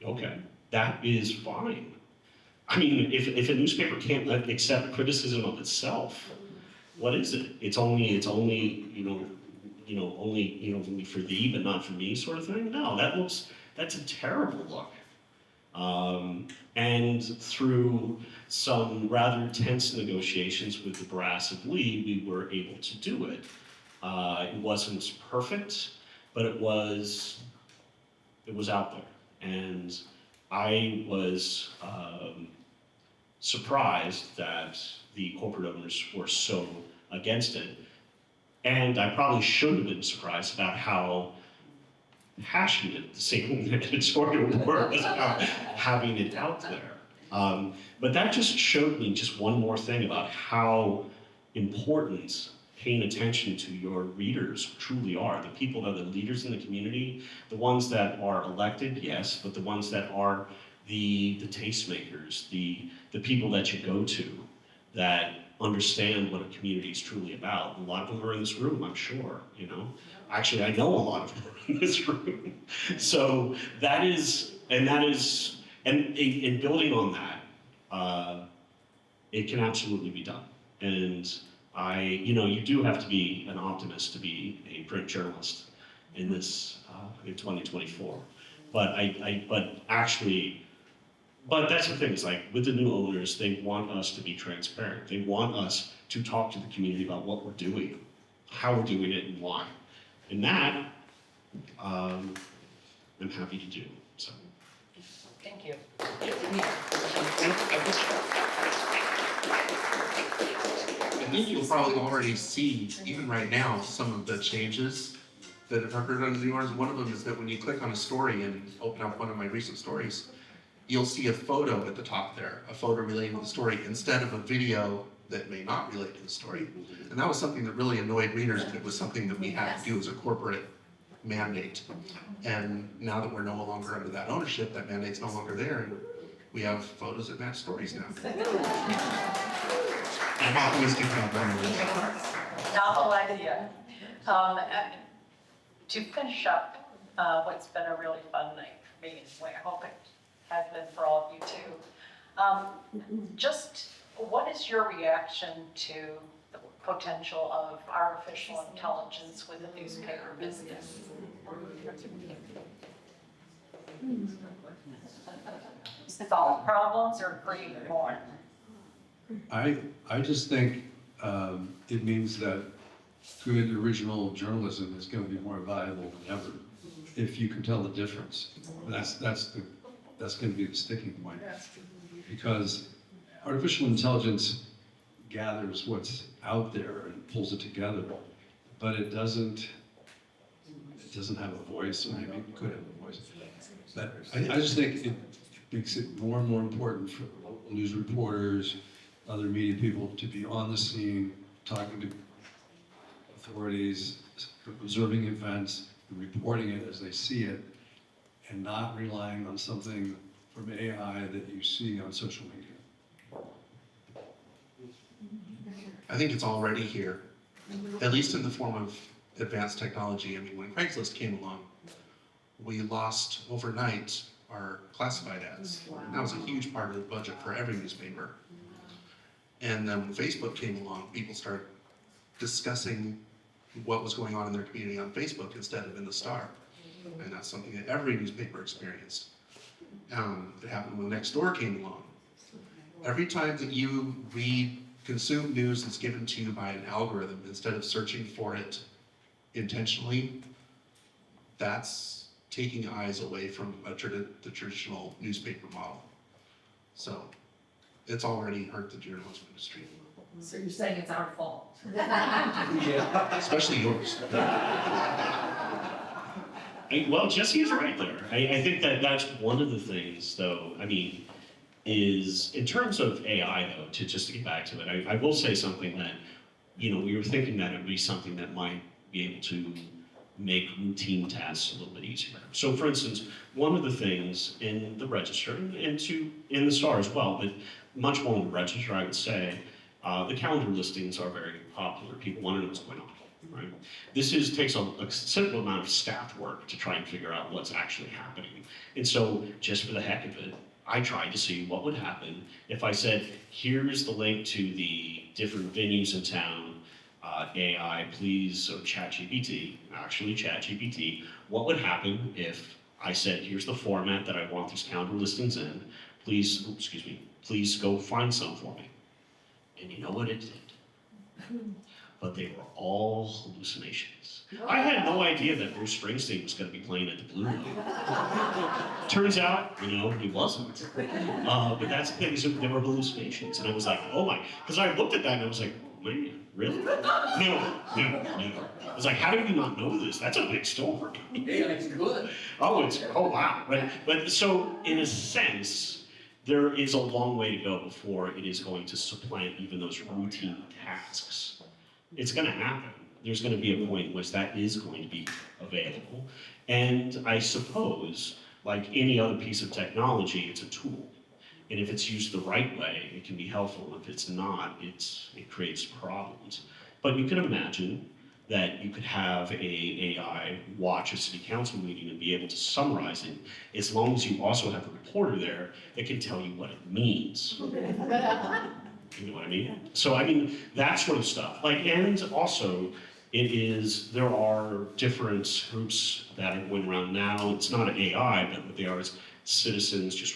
Okay, that is fine. I mean, if a newspaper can't accept criticism of itself, what is it? It's only only for thee but not for me sort of thing? No, that's a terrible look. And through some rather tense negotiations with the brass of Lee, we were able to do it. It wasn't perfect, but it was out there. And I was surprised that the corporate owners were so against it. And I probably should have been surprised about how passionate the St. editorial was about having it out there. But that just showed me just one more thing about how important paying attention to your readers truly are. The people that are the leaders in the community, the ones that are elected, yes, but the ones that are the tastemakers, the people that you go to that understand what a community is truly about. A lot of them are in this room, I'm sure, Actually, I know a lot of them are in this room. So in building on that, it can absolutely be done. And you do have to be an optimist to be a print journalist in this, in 2024. But that's the thing, is like with the new owners, they want us to be transparent. They want us to talk to the community about what we're doing, how we're doing it, and why. And that, I'm happy to do, so. Thank you. I think you'll probably already see, even right now, some of the changes that have occurred under the new owners. One of them is that when you click on a story and open up one of my recent stories, you'll see a photo at the top there, a photo relating to the story, instead of a video that may not relate to the story. And that was something that really annoyed readers, but it was something that we had to do as a corporate mandate. And now that we're no longer under that ownership, that mandate's no longer there, and we have photos that match stories now. I'm optimistic about that. Novel idea. To finish up what's been a really fun night for me, and I hope it has been for all of you too. Just what is your reaction to the potential of artificial intelligence with the newspaper business? Solve problems or create more? I just think it means that good original journalism is going to be more valuable than ever if you can tell the difference. That's going to be the sticking point. Because artificial intelligence gathers what's out there and pulls it together, but it doesn't have a voice, or maybe it could have a voice. But I just think it makes it more and more important for local news reporters, other media people to be on the scene, talking to authorities, observing events, and reporting it as they see it, and not relying on something from AI that you see on social media. I think it's already here, at least in the form of advanced technology. I mean, when Craigslist came along, we lost overnight our classified ads. That was a huge part of the budget for every newspaper. And then when Facebook came along, people started discussing what was going on in their community on Facebook instead of in the Star. And that's something that every newspaper experienced. It happened when Nextdoor came along. Every time that you consume news that's given to you by an algorithm instead of searching for it intentionally, that's taking eyes away from the traditional newspaper model. So it's already hurt the journalism industry. So you're saying it's our fault? Especially yours. Well, Jesse is right there. I think that that's one of the things, though, I mean, is in terms of AI, though, just to get back to it, I will say something that, we were thinking that it would be something that might be able to make routine tasks a little bit easier. So, for instance, one of the things in the Register, and in the Star as well, but much more in the Register, I would say, the calendar listings are very popular. People want to know what's going on, right? This takes a considerable amount of staff work to try and figure out what's actually happening. And so, just for the heck of it, I tried to see what would happen if I said, here's the link to the different venues in town, AI, please, or ChatGPT, actually ChatGPT, what would happen if I said, here's the format that I want these calendar listings in, please go find some for me. And you know what it did? But they were all hallucinations. I had no idea that Bruce Springsteen was going to be playing at the Blue Note. Turns out, he wasn't. But that's the thing, they were hallucinations. And I was like, oh my, because I looked at that and I was like, man, really? No. I was like, how did you not know this? That's a big story. Yeah, it's good. Oh wow. But so, in a sense, there is a long way to go before it is going to supplant even those routine tasks. It's going to happen. There's going to be a point in which that is going to be available. And I suppose, like any other piece of technology, it's a tool. And if it's used the right way, it can be helpful. If it's not, it creates problems. But you can imagine that you could have an AI watch a city council meeting and be able to summarize it, as long as you also have a reporter there that can tell you what it means. You know what I mean? So, that sort of stuff. And also, there are different groups that are going around now. It's not an AI, but what they are is citizens just,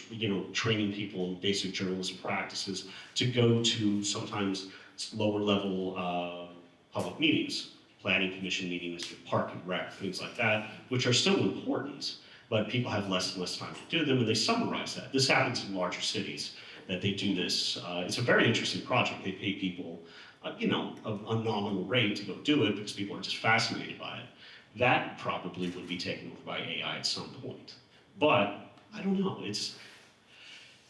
training people in basic journalism practices to go to sometimes lower level public meetings, planning commission meetings, park and rec, things like that, which are still important, but people have less and less time to do them, and they summarize that. This happens in larger cities, that they do this. It's a very interesting project. They pay people, a nominal rate to go do it because people are just fascinated by it. That probably would be taken over by AI at some point. But I don't know.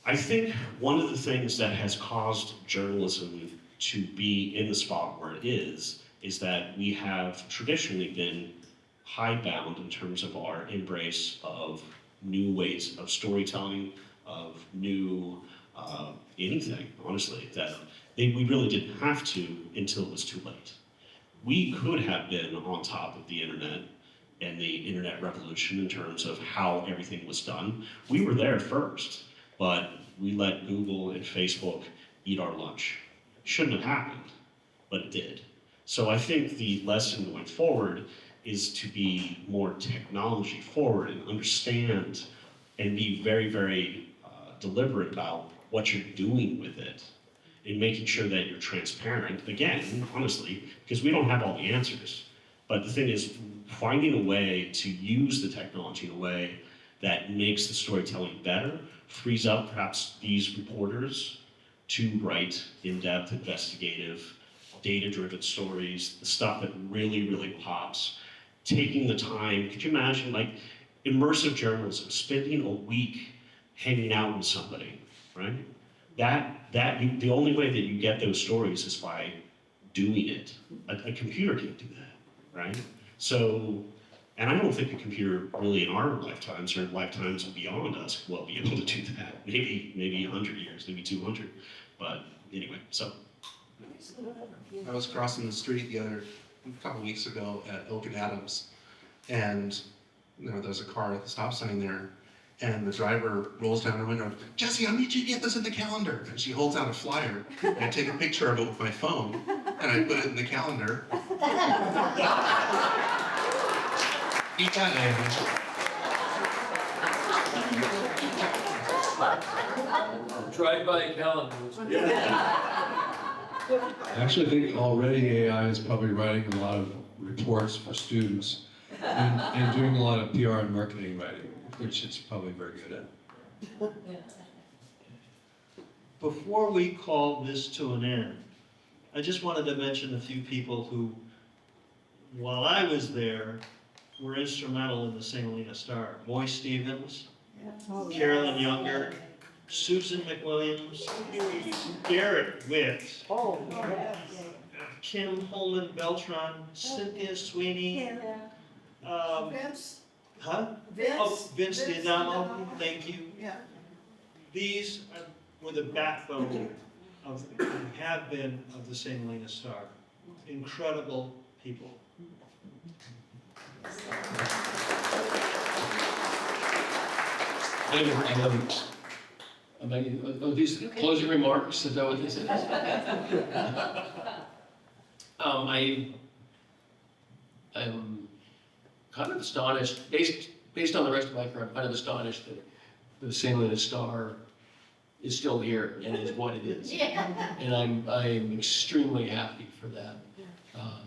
I think one of the things that has caused journalism to be in the spot where it is that we have traditionally been hidebound in terms of our embrace of new ways of storytelling, of new anything, honestly, that we really didn't have to until it was too late. We could have been on top of the internet and the internet revolution in terms of how everything was done. We were there first, but we let Google and Facebook eat our lunch. Shouldn't have happened, but it did. So I think the lesson going forward is to be more technology forward and understand and be very, very deliberate about what you're doing with it and making sure that you're transparent, again, honestly, because we don't have all the answers. But the thing is, finding a way to use the technology in a way that makes the storytelling better, frees up perhaps these reporters to write in-depth, investigative, data-driven stories, the stuff that really, really pops. Taking the time, could you imagine, like, immersive journalism, spending a week hanging out with somebody, right? The only way that you get those stories is by doing it. A computer can't do that, right? So, and I don't think a computer really in our lifetimes or lifetimes beyond us will be able to do that. Maybe 100 years, maybe 200. But anyway, so. I was crossing the street a couple weeks ago at Oak and Adams, and there's a car at the stop sign there, and the driver rolls down her window, "Jesse, I'll need you to get this in the calendar." And she holds out a flyer, and I take a picture of it with my phone, and I put it in the calendar. Eat that, Drive-by calendar. I actually think already AI is probably writing a lot of reports for students and doing a lot of PR and marketing writing, which it's probably very good at. Before we call this to an end, I just wanted to mention a few people who, while I was there, were instrumental in the St. Helena Star. Moy Stevens, Carolyn Younger, Susan McWilliams, Garrett Witt, Kim Holman Beltran, Cynthia Sweeney, Vince? huh? Vince? Oh, Vince D'Adamo, thank you. Yeah. These were the backbone of, have been, of the St. Helena Star. Incredible people. These closing remarks, is that what this is? I'm kind of astonished, based on the rest of my career, I'm kind of astonished that the St. Helena Star is still here and is what it is. And I'm extremely happy for that.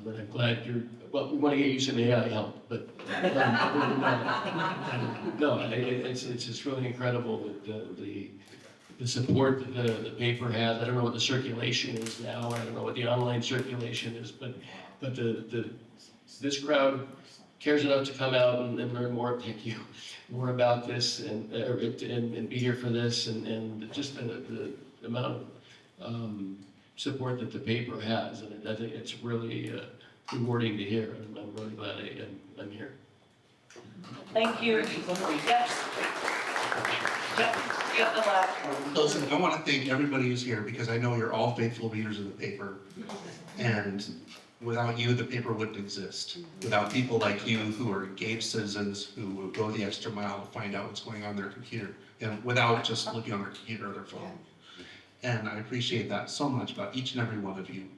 But I'm glad well, we want to get you some AI help, but no, it's just really incredible that the support that the paper has. I don't know what the circulation is now. I don't know what the online circulation is, but this crowd cares enough to come out and learn more. Thank you, more about this and be here for this and just the amount of support that the paper has, and I think it's really rewarding to hear. I'm really glad I'm here. Thank you. Yes. Jeff, you have the last. Listen, I want to thank everybody who's here because I know you're all faithful readers of the paper. And without you, the paper wouldn't exist. Without people like you who are engaged citizens who will go the extra mile to find out what's going on their computer, and without just looking on their computer or their phone. And I appreciate that so much about each and every one of you.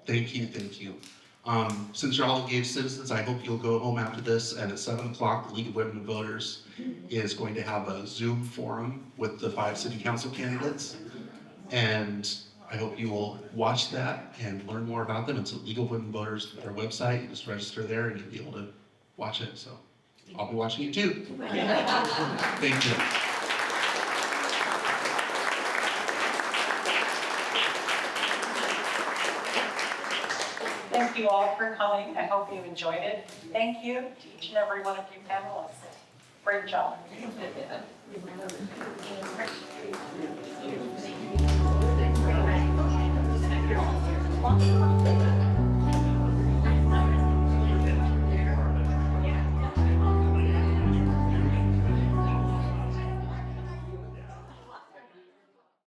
Thank you, thank you. Since you're all engaged citizens, I hope you'll go home after this, and at 7 o'clock, the League of Women Voters is going to have a Zoom forum with the 5 city council candidates. And I hope you will watch that and learn more about them. It's at League of Women Voters, their website. You just register there and you'll be able to watch it. So I'll be watching it too. Thank you. Thank you all for coming. I hope you enjoyed it. Thank you to each and every one of you panelists. Great job. Thank you.